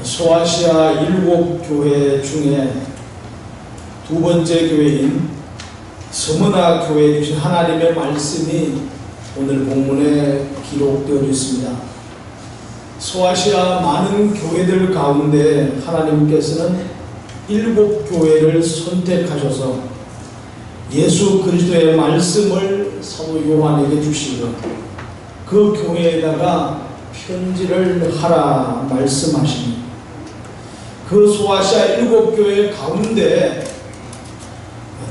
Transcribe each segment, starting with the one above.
소아시아 7교회 중에 두 번째 교회인 서머나 교회에 주신 하나님의 말씀이 오늘 본문에 기록되어 있습니다. 소아시아 많은 교회들 가운데 하나님께서는 7교회를 선택하셔서 예수 그리스도의 말씀을 사도 요한에게 주시고 그 교회에다가 편지를 하라 말씀하십니다. 그 소아시아 7교회 가운데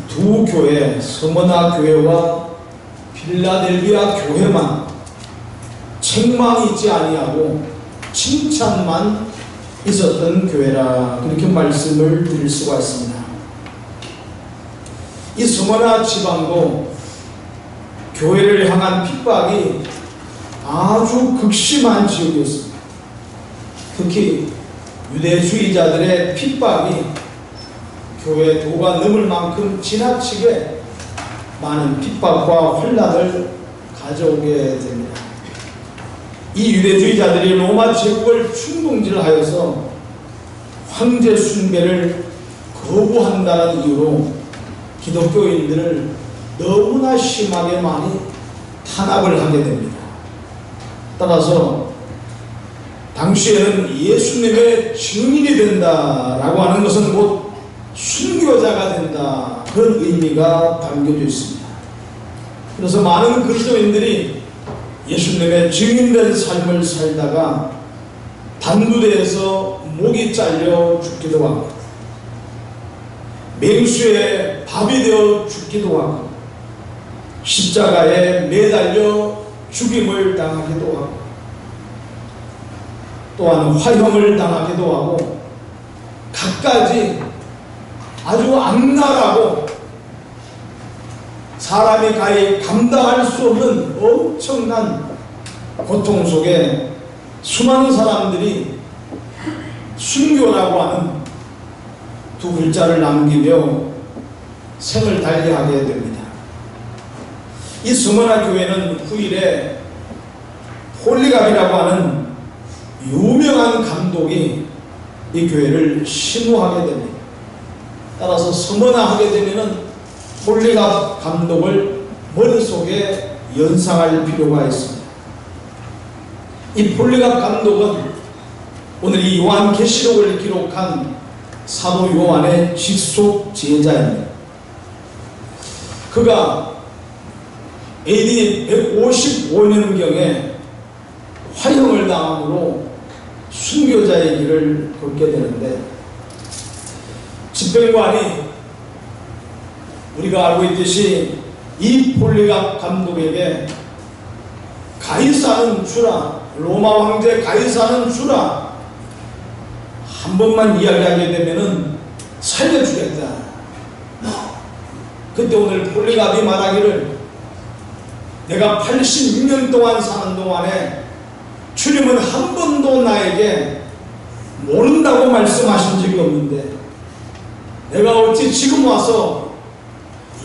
두 교회, 서머나 교회와 필라델비아 교회만 책망이 있지 아니하고 칭찬만 있었던 교회라, 그렇게 말씀을 드릴 수가 있습니다. 이 서머나 지방도 교회를 향한 핍박이 아주 극심한 지역이었습니다. 특히 유대주의자들의 핍박이 교회 도가 넘을 만큼 지나치게 많은 핍박과 혼란을 가져오게 됩니다. 이 유대주의자들이 로마 제국을 충동질하여서 황제 숭배를 거부한다는 이유로 기독교인들을 너무나 심하게 많이 탄압을 하게 됩니다. 따라서 당시에는 예수님의 증인이 된다라고 하는 것은 곧 순교자가 된다, 그런 의미가 담겨져 있습니다. 그래서 많은 그리스도인들이 예수님의 증인된 삶을 살다가 단두대에서 목이 잘려 죽기도 하고 맹수에 밥이 되어 죽기도 하고 십자가에 매달려 죽임을 당하기도 하고 또한 화형을 당하기도 하고 갖가지 아주 악랄하고 사람이 가히 감당할 수 없는 엄청난 고통 속에 수많은 사람들이 순교라고 하는 두 글자를 남기며 생을 달리하게 됩니다. 이 서머나 교회는 후일에 폴리갑이라고 하는 유명한 감독이 이 교회를 심호하게 됩니다. 따라서 서머나 하게 되면은 폴리갑 감독을 머릿속에 연상할 필요가 있습니다. 이 폴리갑 감독은 오늘 이 요한계시록을 기록한 사도 요한의 직속 제자입니다. 그가 AD 155년경에 화형을 당함으로 순교자의 길을 걷게 되는데, 집행관이 우리가 알고 있듯이 이 폴리갑 감독에게 가이사는 주라, 로마 황제 가이사는 주라, 한 번만 이야기하게 되면은 살려주겠다. 그때 오늘 폴리갑이 말하기를, 내가 86년 동안 사는 동안에 주님은 한 번도 나에게 모른다고 말씀하신 적이 없는데 내가 어찌 지금 와서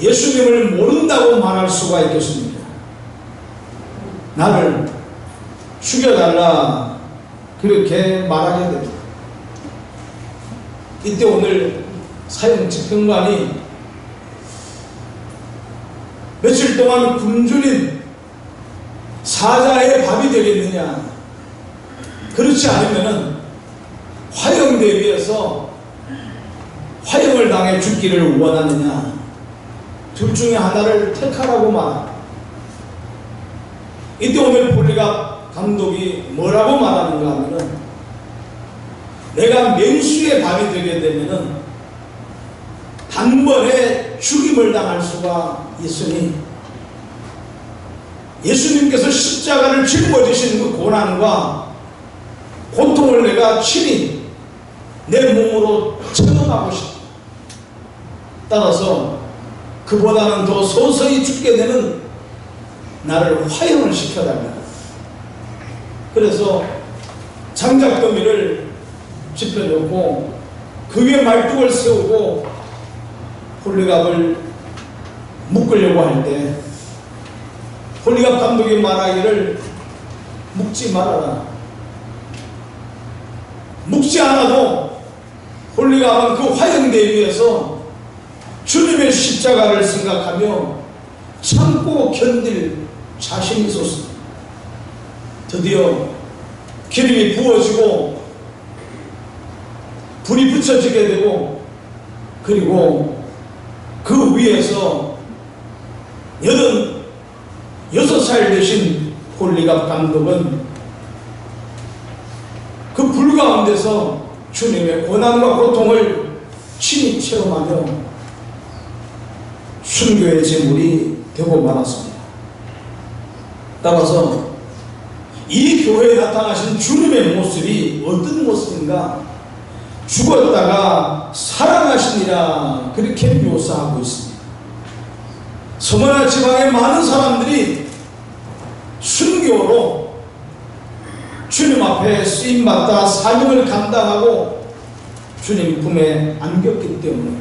예수님을 모른다고 말할 수가 있겠습니까? 나를 죽여달라, 그렇게 말하게 됩니다. 이때 오늘 사형 집행관이 며칠 동안 굶주린 사자의 밥이 되겠느냐, 그렇지 않으면은 화형 대비해서 화형을 당해 죽기를 원하느냐, 둘 중에 하나를 택하라고 말합니다. 이때 오늘 폴리갑 감독이 뭐라고 말하는가 하면은, 내가 맹수의 밥이 되게 되면은 단번에 죽임을 당할 수가 있으니 예수님께서 십자가를 짊어지신 그 고난과 고통을 내가 친히 내 몸으로 체험하고 싶다. 따라서 그보다는 더 서서히 죽게 되는 나를 화형을 시켜달라. 그래서 장작더미를 짚어놓고 그 위에 말뚝을 세우고 폴리갑을 묶으려고 할 때 폴리갑 감독이 말하기를, 묶지 말아라. 묶지 않아 않아도 홀리갑은 그 화형대 위에서 주님의 십자가를 생각하며 참고 견딜 자신이 있었습니다. 드디어 기름이 부어지고 불이 붙여지게 되고, 그리고 그 위에서 86살 되신 홀리갑 감독은 그 불 가운데서 주님의 고난과 고통을 친히 체험하며 순교의 제물이 되고 말았습니다. 따라서 이 교회에 나타나신 주님의 모습이 어떤 모습인가? 죽었다가 살아나시니라, 그렇게 묘사하고 있습니다. 서머나 지방의 많은 사람들이 순교로 주님 앞에 쓰임받다 사명을 감당하고 주님 품에 안겼기 때문에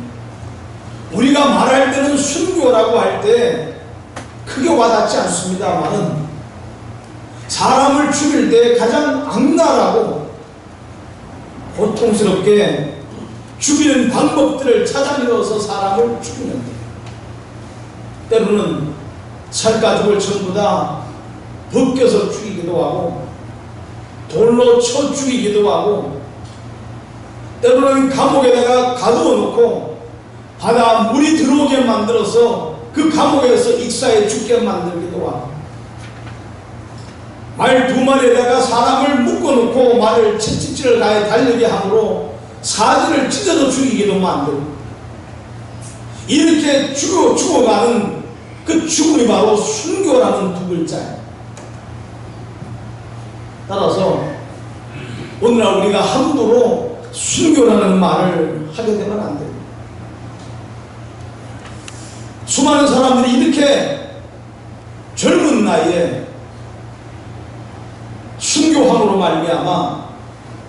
우리가 말할 때는 순교라고 할 때 크게 와닿지 않습니다만은, 사람을 죽일 때 가장 악랄하고 고통스럽게 죽이는 방법들을 찾아내어서 사람을 죽이는데, 때로는 살가죽을 전부 다 벗겨서 죽이기도 하고, 돌로 쳐 죽이기도 하고, 때로는 감옥에다가 가두어 놓고 바다 물이 들어오게 만들어서 그 감옥에서 익사해 죽게 만들기도 하고, 말 두 마리에다가 사람을 묶어놓고 말을 채찍질을 가해 달리게 함으로 사지를 찢어서 죽이기도 만들고, 이렇게 죽어가는 그 죽음이 바로 순교라는 두 글자예요. 따라서 오늘날 우리가 함부로 순교라는 말을 하게 되면 안 됩니다. 수많은 사람들이 이렇게 젊은 나이에 순교함으로 말미암아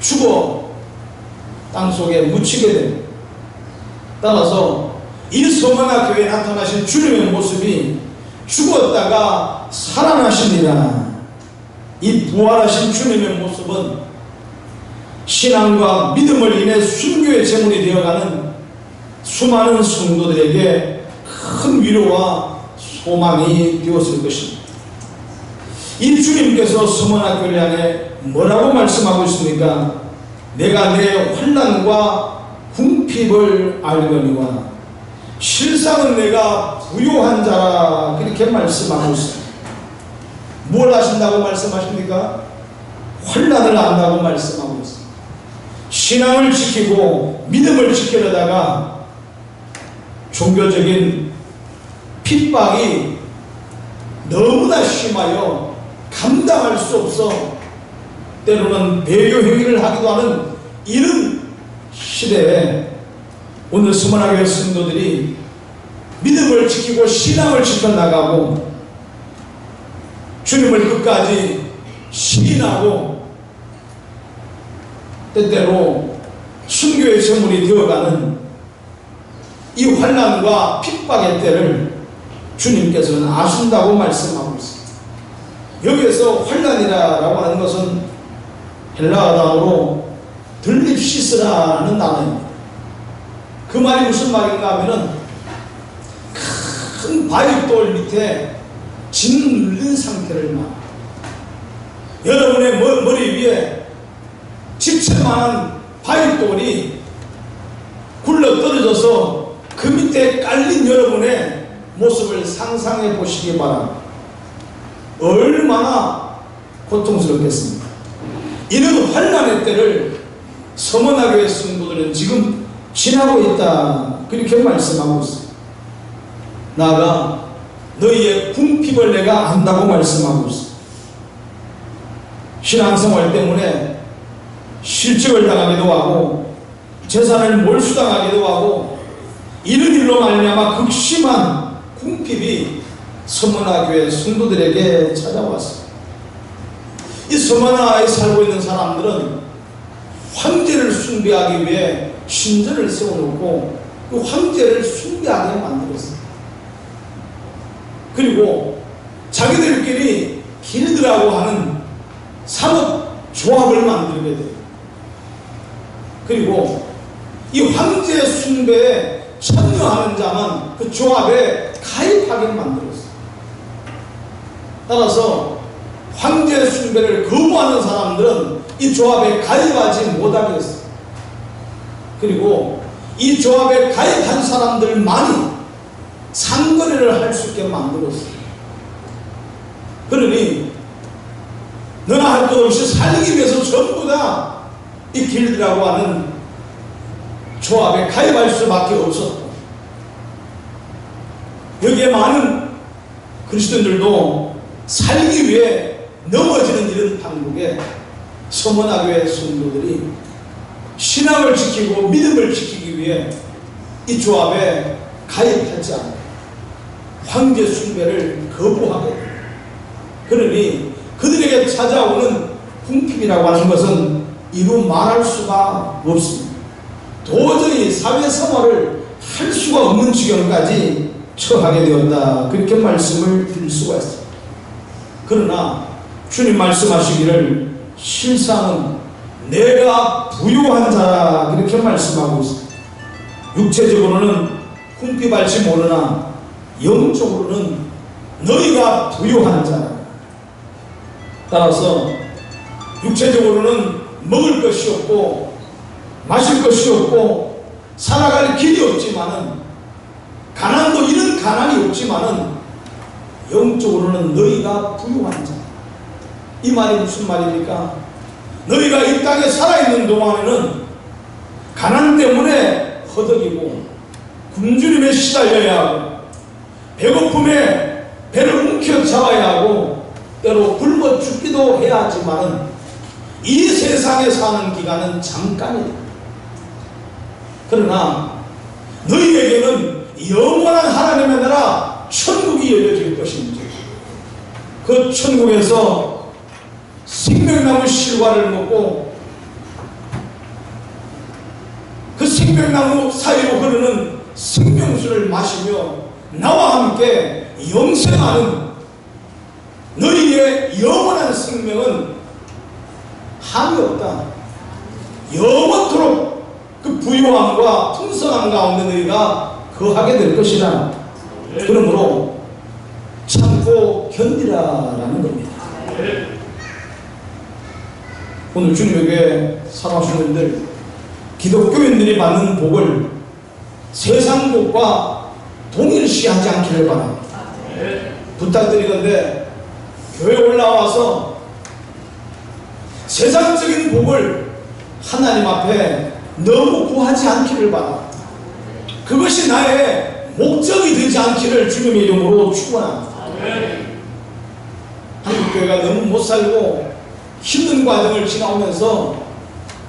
죽어 땅속에 묻히게 됩니다. 따라서 이 서머나 교회에 나타나신 주님의 모습이 죽었다가 살아나시니라, 이 부활하신 주님의 모습은 신앙과 믿음을 인해 순교의 제물이 되어가는 수많은 성도들에게 큰 위로와 소망이 되었을 것입니다. 이 주님께서 서머나 교회를 향해 뭐라고 말씀하고 있습니까? 내가 내 환난과 궁핍을 알거니와 실상은 내가 부요한 자라, 그렇게 말씀하고 있습니다. 뭘 하신다고 말씀하십니까? 환난을 안다고 말씀하고 있습니다. 신앙을 지키고 믿음을 지키려다가 종교적인 핍박이 너무나 심하여 감당할 수 없어 때로는 배교 행위를 하기도 하는 이런 시대에 오늘 서머나 교회 성도들이 믿음을 지키고 신앙을 지켜나가고 주님을 끝까지 시인하고 때때로 순교의 제물이 되어가는 이 환난과 핍박의 때를 주님께서는 아신다고 말씀하고 있습니다. 여기에서 환난이라고 하는 것은 헬라어 단어로 들립시스라는 단어입니다. 그 말이 무슨 말인가 하면은 큰 바위돌 밑에 짓눌린 상태를 말. 여러분의 머리 위에 집채만한 바위돌이 굴러 떨어져서 그 밑에 깔린 여러분의 모습을 상상해 보시기 바랍니다. 얼마나 고통스럽겠습니까? 이런 환난의 때를 서머나 교회 성도들은 지금 지나고 있다, 그렇게 말씀하고 있습니다. 나아가 너희의 궁핍을 내가 안다고 말씀하고 있습니다. 신앙생활 때문에 실직을 당하기도 하고 재산을 몰수당하기도 하고 이런 일로 말미암아 극심한 궁핍이 서머나 교회 성도들에게 찾아왔습니다. 이 서머나에 살고 있는 사람들은 황제를 숭배하기 위해 신전을 세워놓고 그 황제를 숭배하게 만들었습니다. 그리고 자기들끼리 길드라고 하는 산업 조합을 만들게 돼요. 그리고 이 황제 숭배에 참여하는 자만 그 조합에 가입하게 만들었어요. 따라서 황제 숭배를 거부하는 사람들은 이 조합에 가입하지 못하게 했어요. 그리고 이 조합에 가입한 사람들만이 상거래를 할 수 있게 만들었어요. 그러니 너나 할 것 없이 살기 위해서 전부 다 이 길드라고 하는 조합에 가입할 수밖에 없었고, 여기에 많은 그리스도인들도 살기 위해 넘어지는 이런 판국에 서문화교회 성도들이 신앙을 지키고 믿음을 지키기 위해 이 조합에 가입하지 않고 황제 숭배를 거부하게 됩니다. 그러니 그들에게 찾아오는 궁핍이라고 하는 것은 이루 말할 수가 없습니다. 도저히 사회생활을 할 수가 없는 지경까지 처하게 되었다, 그렇게 말씀을 드릴 수가 있습니다. 그러나 주님 말씀하시기를 실상은 내가 부요한 자라, 그렇게 말씀하고 있습니다. 육체적으로는 궁핍할지 모르나 영적으로는 너희가 부요한 자라. 따라서 육체적으로는 먹을 것이 없고 마실 것이 없고 살아갈 길이 없지만은, 가난도 이런 가난이 없지만은 영적으로는 너희가 부유한 자. 이 말이 무슨 말입니까? 너희가 이 땅에 살아있는 동안에는 가난 때문에 허덕이고 굶주림에 시달려야 하고 배고픔에 배를 움켜잡아야 하고 때로 굶어 죽기도 해야 하지만은 이 세상에 사는 기간은 잠깐이다. 그러나 너희에게는 영원한 하나님의 나라 천국이 열려질 것인지, 그 천국에서 생명나무 실과를 먹고 그 생명나무 사이로 흐르는 생명수를 마시며 나와 함께 영생하는 너희의 영원한 생명은 한이 없다. 영원토록 그 부유함과 풍성함 가운데 너희가 거하게 될 것이라. 그러므로 참고 견디라라는 겁니다. 오늘 주님에게 사랑하시는 분들, 기독교인들이 받는 복을 세상 복과 동일시하지 않기를 바랍니다. 부탁드리건데 교회 올라와서 세상적인 복을 하나님 앞에 너무 구하지 않기를 바랍니다. 그것이 나의 목적이 되지 않기를 주님의 이름으로 축원합니다. 한국교회가 너무 못살고 힘든 과정을 지나오면서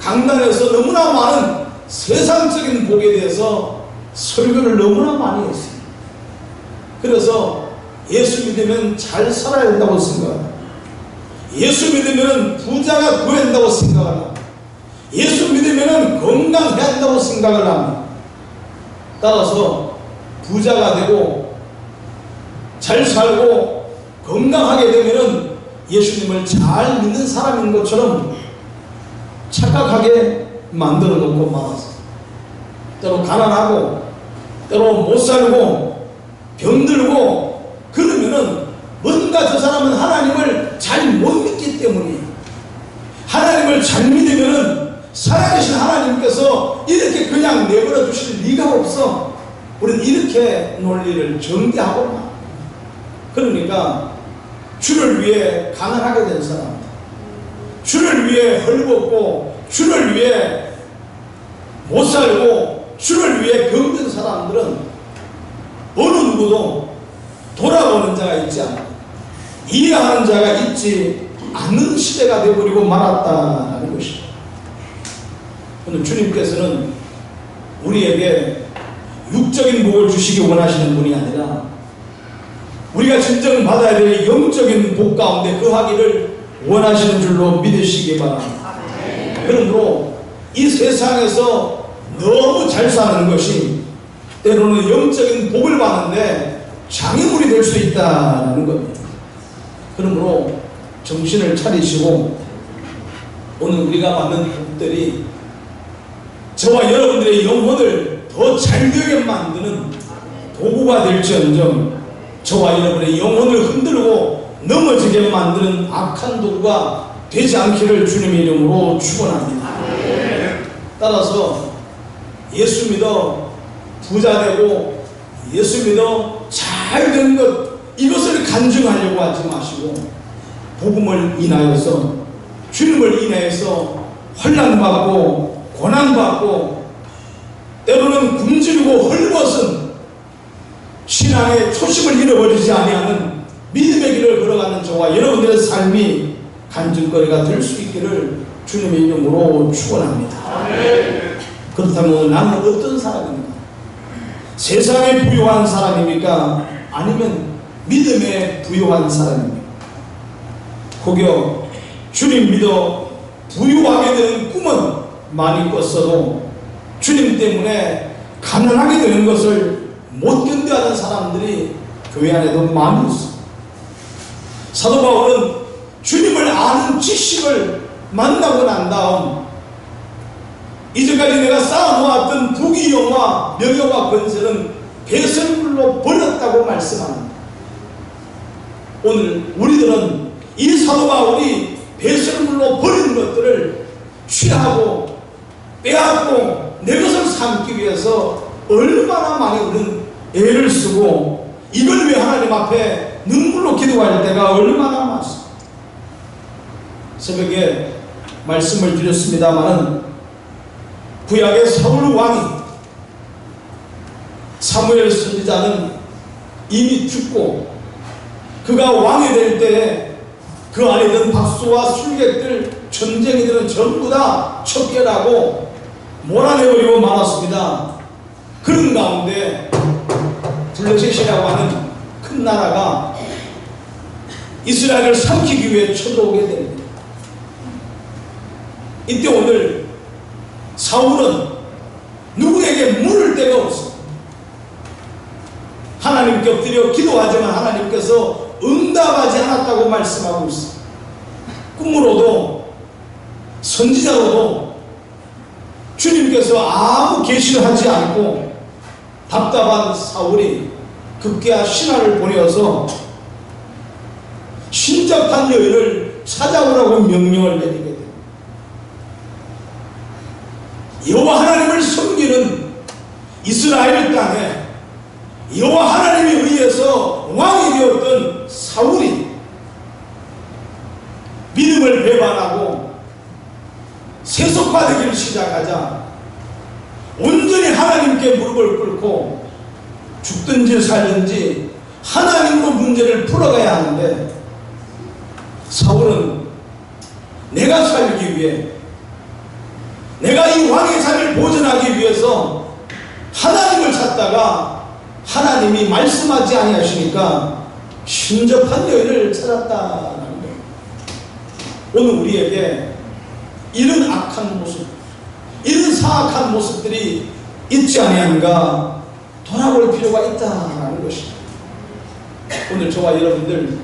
강단에서 너무나 많은 세상적인 복에 대해서 설교를 너무나 많이 했습니다. 그래서 예수 믿으면 잘 살아야 된다고 생각합니다. 예수 믿으면 부자가 구한다고 생각을 합니다. 예수 믿으면 건강해야 한다고 생각을 합니다. 따라서 부자가 되고 잘 살고 건강하게 되면 예수님을 잘 믿는 사람인 것처럼 착각하게 만들어 놓고 말았어요. 때로 가난하고 때로 못 살고 병들고 그러면은 뭔가 저 사람은 하나님을 잘 못 믿기 때문이에요. 하나님을 잘 믿으면은 살아계신 하나님께서 이렇게 그냥 내버려 두실 리가 없어. 우리는 이렇게 논리를 전개하고, 그러니까 주를 위해 가난하게 된 사람, 주를 위해 헐벗고 주를 위해 못 살고 주를 위해 병든 사람들은 어느 누구도 돌아보는 자가 있지 않고 이해하는 자가 있지 않는 시대가 되어버리고 말았다는 것입니다. 오늘 주님께서는 우리에게 육적인 복을 주시기 원하시는 분이 아니라 우리가 진정 받아야 될 영적인 복 가운데 거하기를 원하시는 줄로 믿으시기 바랍니다. 그러므로 이 세상에서 너무 잘 사는 것이 때로는 영적인 복을 받는데 장애물이 될 수 있다는 겁니다. 그러므로 정신을 차리시고 오늘 우리가 받는 복들이 저와 여러분들의 영혼을 더 잘되게 만드는 도구가 될지언정 저와 여러분의 영혼을 흔들고 넘어지게 만드는 악한 도구가 되지 않기를 주님의 이름으로 축원합니다. 따라서 예수 믿어 부자 되고 예수 믿어 잘된 것 이것을 간증하려고 하지 마시고 복음을 인하여서 주님을 인하여서 환난받고 고난받고 때로는 굶주리고 헐벗은 신앙의 초심을 잃어버리지 아니하는 믿음의 길을 걸어가는 저와 여러분들의 삶이 간증거리가 될 수 있기를 주님의 이름으로 축원합니다. 그렇다면 나는 어떤 사람입니까? 세상에 부유한 사람입니까? 아니면 믿음에 부유한 사람입니까? 혹여 주님 믿어 부유하게 되는 꿈은 많이 꿨어도 주님 때문에 가난하게 되는 것을 못 견뎌하는 사람들이 교회 안에도 많이 있습니다. 사도 바울은 주님을 아는 지식을 만나고 난 다음 이제까지 내가 쌓아놓았던 부귀영화 명예와 권세는 배설물로 버렸다고 말씀합니다. 오늘 우리들은 이 사도 바울이 배설물로 버린 것들을 취하고 빼앗고 내 것을 삼기 위해서 얼마나 많이 우리는 애를 쓰고 이걸 위해 하나님 앞에 눈물로 기도할 때가 얼마나 많습니다. 새벽에 말씀을 드렸습니다마는 구약의 사울 왕이 사무엘 선지자는 이미 죽고 그가 왕이 될 때에 그 안에 있는 박수와 술객들 전쟁이들은 전부 다 척결하고 몰아내버리고 말았습니다. 그런 가운데 블레셋이라고 하는 큰 나라가 이스라엘을 삼키기 위해 쳐들어오게 됩니다. 이때 오늘 사울은 누구에게 물을 데가 없습니다. 하나님께 엎드려 기도하지만 하나님께서 응답하지 않았다고 말씀하고 있습니다. 꿈으로도 선지자로도 주님께서 아무 계시를 하지 않고 답답한 사울이 급기야 신하를 보내어서 신접한 여인을 찾아오라고 명령을 내리게 됩니다. 여호와 하나님을 섬기는 이스라엘 땅에 여호와 하나님에 의해서 왕이 되었던 사울이 믿음을 배반하고 세속화되기를 시작하자 온전히 하나님께 무릎을 꿇고 죽든지 살든지 하나님으로 문제를 풀어가야 하는데 사울은 내가 살기 위해 내가 이 왕의 자리를 보존하기 위해서 하나님을 찾다가 하나님이 말씀하지 아니하시니까 신접한 여인을 찾았다는 거예요. 오늘 우리에게 이런 악한 모습, 이런 사악한 모습들이 있지 아니한가 돌아볼 필요가 있다는 것입니다. 오늘 저와 여러분들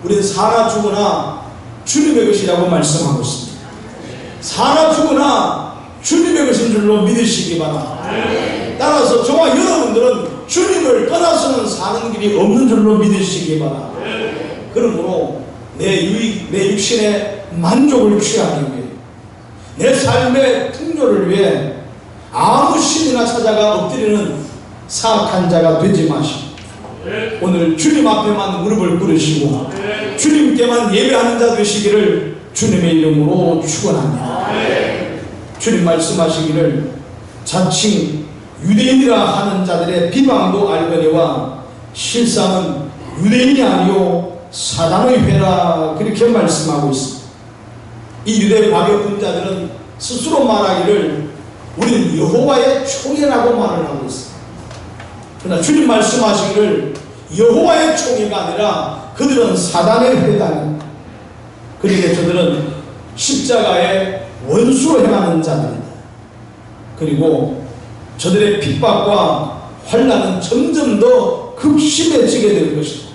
우리는 사나 죽으나 주님의 것이라고 말씀하고 있습니다. 사나 죽으나 주님의 것인 줄로 믿으시기 바랍니다. 따라서 저와 여러분들은 주님을 떠나서는 사는 길이 없는 줄로 믿으시기 바랍니다. 그러므로 내 육신의 만족을 취하기 위해 내 삶의 풍요를 위해 아무 신이나 찾아가 엎드리는 사악한 자가 되지 마시고 오늘 주님 앞에만 무릎을 꿇으시고 주님께만 예배하는 자 되시기를 주님의 이름으로 축원합니다. 주님 말씀하시기를 자칭 유대인이라 하는 자들의 비방도 알거니와 실상은 유대인이 아니요 사단의 회라 그렇게 말씀하고 있습니다. 이 유대 과격분자들은 스스로 말하기를 우리는 여호와의 총회라고 말을 하고 있습니다. 그러나 주님 말씀하시기를 여호와의 총회가 아니라 그들은 사단의 회당입니다. 그러기에 저들은 십자가의 원수로 행하는 자들입니다. 그리고 저들의 핍박과 환난은 점점 더 극심해지게 될 것입니다.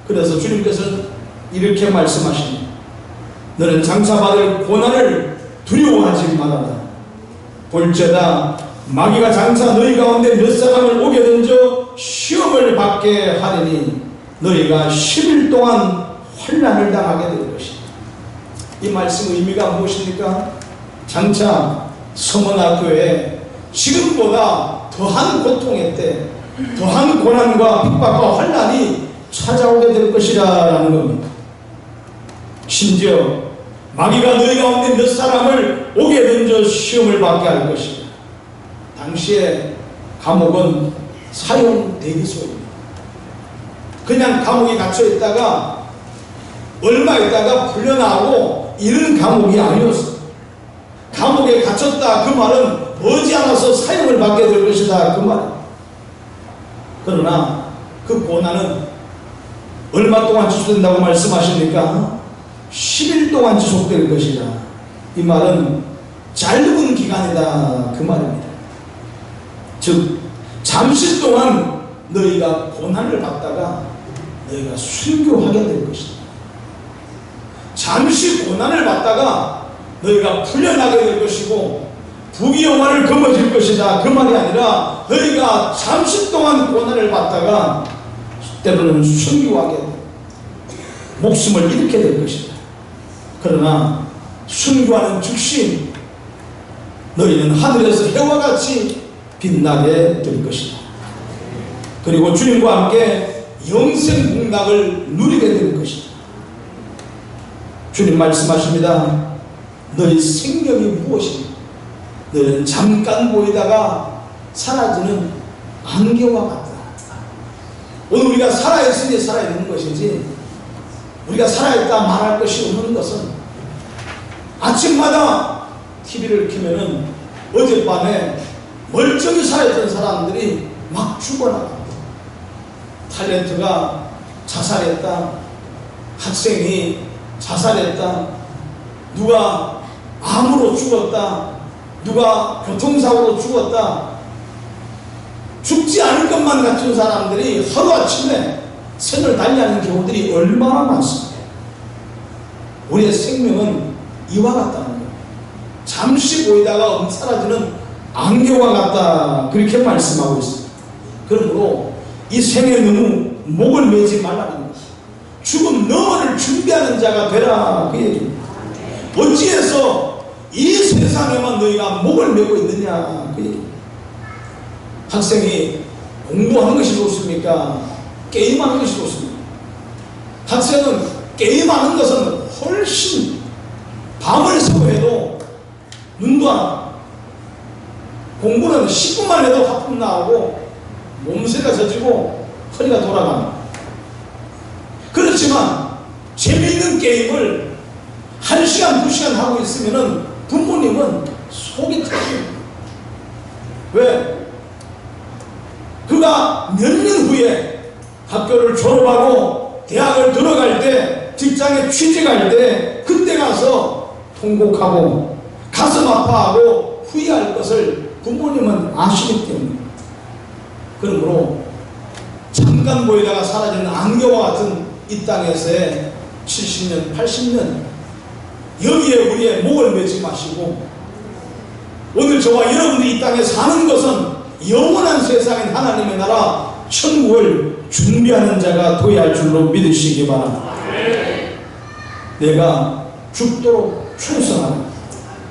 그래서 주님께서는 이렇게 말씀하십니다. 너는 장사받을 고난을 두려워하지 말아라. 볼지어다 마귀가 장차 너희 가운데 몇 사람을 오게 던져 시험을 받게 하리니 너희가 10일 동안 환난을 당하게 될 것이다. 이 말씀 의미가 무엇입니까? 장차 서머나교회에 지금보다 더한 고통의 때 더한 고난과 핍박과 환난이 찾아오게 될 것이라는 겁니다. 심지어 마귀가 너희 가운데 몇 사람을 오게 던져 시험을 받게 할 것이다. 당시에 감옥은 사형 대기소입니다. 그냥 감옥에 갇혀 있다가 얼마 있다가 풀려나오고 이런 감옥이 아니었어. 감옥에 갇혔다 그 말은 머지않아서 사형을 받게 될 것이다 그 말이에요. 그러나 그 고난은 얼마 동안 지속된다고 말씀하십니까? 10일 동안 지속될 것이다. 이 말은 짧은 기간이다 그 말입니다. 즉 잠시 동안 너희가 고난을 받다가 너희가 순교하게 될 것이다. 잠시 고난을 받다가 너희가 풀려나게 될 것이고 부귀영화를 거머쥘 것이다 그 말이 아니라 너희가 잠시 동안 고난을 받다가 때로는 순교하게 목숨을 잃게 될 것이다. 그러나 순교하는 즉시 너희는 하늘에서 해와 같이 빛나게 될 것이다. 그리고 주님과 함께 영생 공락을 누리게 될 것이다. 주님 말씀하십니다. 너희 생명이 무엇인가? 너희는 잠깐 보이다가 사라지는 안개와 같다. 오늘 우리가 살아있으니 살아있는 것이지 우리가 살아있다 말할 것이 없는 것은 아침마다 TV를 켜면은 어젯밤에 멀쩡히 살아있던 사람들이 막 죽어나간다. 탤런트가 자살했다. 학생이 자살했다. 누가 암으로 죽었다. 누가 교통사고로 죽었다. 죽지 않을 것만 같은 사람들이 하루아침에 생을 달리하는 경우들이 얼마나 많습니까? 우리의 생명은 이와 같다는 거예요. 잠시 보이다가 사라지는 안개와 같다 그렇게 말씀하고 있습니다. 그러므로 이 생에 너무 목을 매지 말라는 거예요. 죽음 너머를 준비하는 자가 되라 그 얘기입니다. 어찌해서 이 세상에만 너희가 목을 메고 있느냐 그 얘기입니다. 학생이 공부하는 것이 좋습니까? 게임하는 것이 좋습니까? 학생은 게임하는 것은 훨씬 밤을 새고 해도 눈도 안 와요. 공부는 10분만 해도 하품 나오고 몸새가 젖고 허리가 돌아갑니다. 그렇지만 재미있는 게임을 1시간, 2시간 하고 있으면 부모님은 속이 터집니다. 왜? 그가 몇 년 후에 학교를 졸업하고 대학을 들어갈 때 직장에 취직할 때 그때 가서 통곡하고 가슴 아파하고 후회할 것을 부모님은 아시기 때문에 그러므로 잠깐 보이다가 사라지는 안개와 같은 이 땅에서의 70년, 80년 여기에 우리의 목을 매지 마시고 오늘 저와 여러분들이 이 땅에 사는 것은 영원한 세상인 하나님의 나라 천국을 준비하는 자가 되어야 할 줄로 믿으시기 바랍니다. 내가 죽도록 충성하라.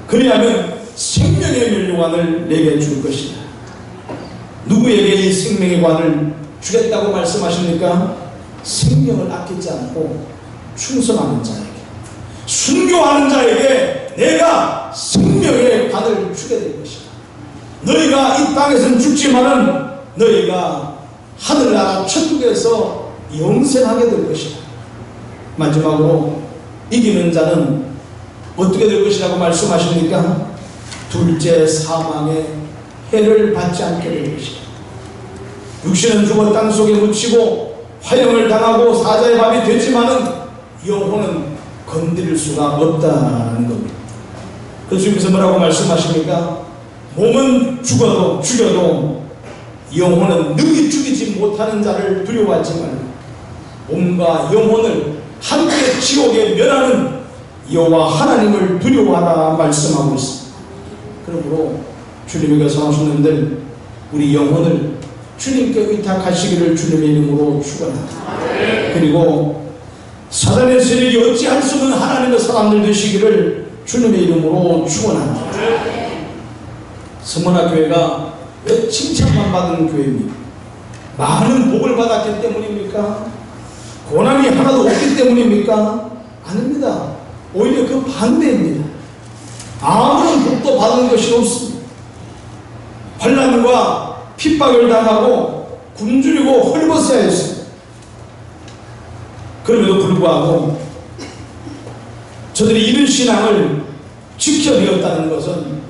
그리하면 생명의 면류관을 내게 줄 것이다. 누구에게 이 생명의 관을 주겠다고 말씀하십니까? 생명을 아끼지 않고 충성하는 자에게, 순교하는 자에게 내가 생명의 관을 주게 될 것이다. 너희가 이 땅에서는 죽지만은 너희가 하늘나라 천국에서 영생하게 될 것이다. 마지막으로 이기는 자는 어떻게 될 것이라고 말씀하십니까? 둘째 사망의 해를 받지 않게 될 것이다. 육신은 죽어 땅속에 묻히고 화형을 당하고 사자의 밥이 되지만은 영혼은 건드릴 수가 없다는 겁니다. 그 주님께서 뭐라고 말씀하십니까? 몸은 죽여도 영혼은 능히 죽이지 못하는 자를 두려워하지 말고 몸과 영혼을 함께 지옥에 멸하는 여호와 하나님을 두려워하라 말씀하고 있습니다. 그러므로 주님에게 사랑하시는들 우리 영혼을 주님께 의탁하시기를 주님의 이름으로 축원합니다. 그리고 사단의 세력이 어찌할 수 없는 하나님의 사람들 되시기를 주님의 이름으로 축원합니다. 서문화 교회가 왜 칭찬만 받은 교회입니까? 많은 복을 받았기 때문입니까? 고난이 하나도 없기 때문입니까? 아닙니다. 오히려 그 반대입니다. 아무런 복도 받은 것이 없습니다. 환난과 핍박을 당하고 굶주리고 헐벗어야 했습니다. 그럼에도 불구하고 저들이 이런 신앙을 지켜내었다는 것은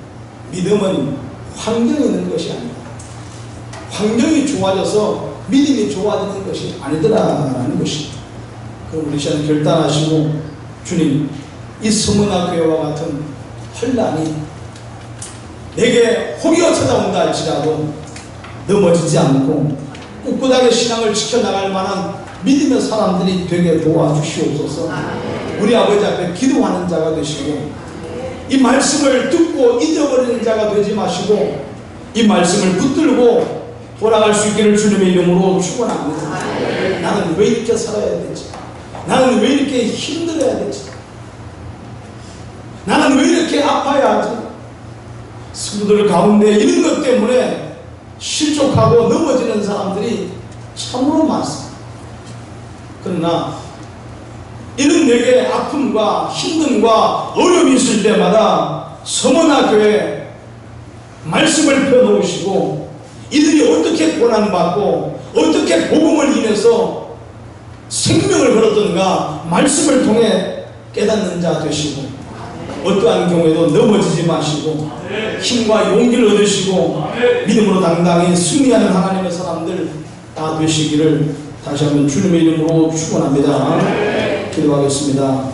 믿음은 환경이 있는 것이 아니다. 환경이 좋아져서 믿음이 좋아지는 것이 아니더라라는 것입니다. 그럼 우리 시간 결단하시고 주님, 이 서문화 교회와 같은 혼란이 내게 혹여 찾아온다 할지라도 넘어지지 않고 꿋꿋하게 신앙을 지켜나갈 만한 믿음의 사람들이 되게 도와주시옵소서. 우리 아버지 앞에 기도하는 자가 되시고 이 말씀을 듣고 잊어버리는 자가 되지 마시고 이 말씀을 붙들고 돌아갈 수 있기를 주님의 이름으로 축원합니다. 나는 왜 이렇게 살아야 되지? 나는 왜 이렇게 힘들어야 되지? 나는 왜 이렇게 아파야 하지? 성도들 가운데 이런 것 때문에 실족하고 넘어지는 사람들이 참으로 많습니다. 그러나 이런 내게 아픔과 힘듦과 어려움이 있을 때마다 서문화 교회 말씀을 펴놓으시고 이들이 어떻게 고난받고 어떻게 복음을 인해서 생명을 걸었던가 말씀을 통해 깨닫는 자 되시고 어떠한 경우에도 넘어지지 마시고 힘과 용기를 얻으시고 믿음으로 당당히 승리하는 하나님의 사람들 다 되시기를 다시 한번 주님의 이름으로 축원합니다. 기도하겠습니다.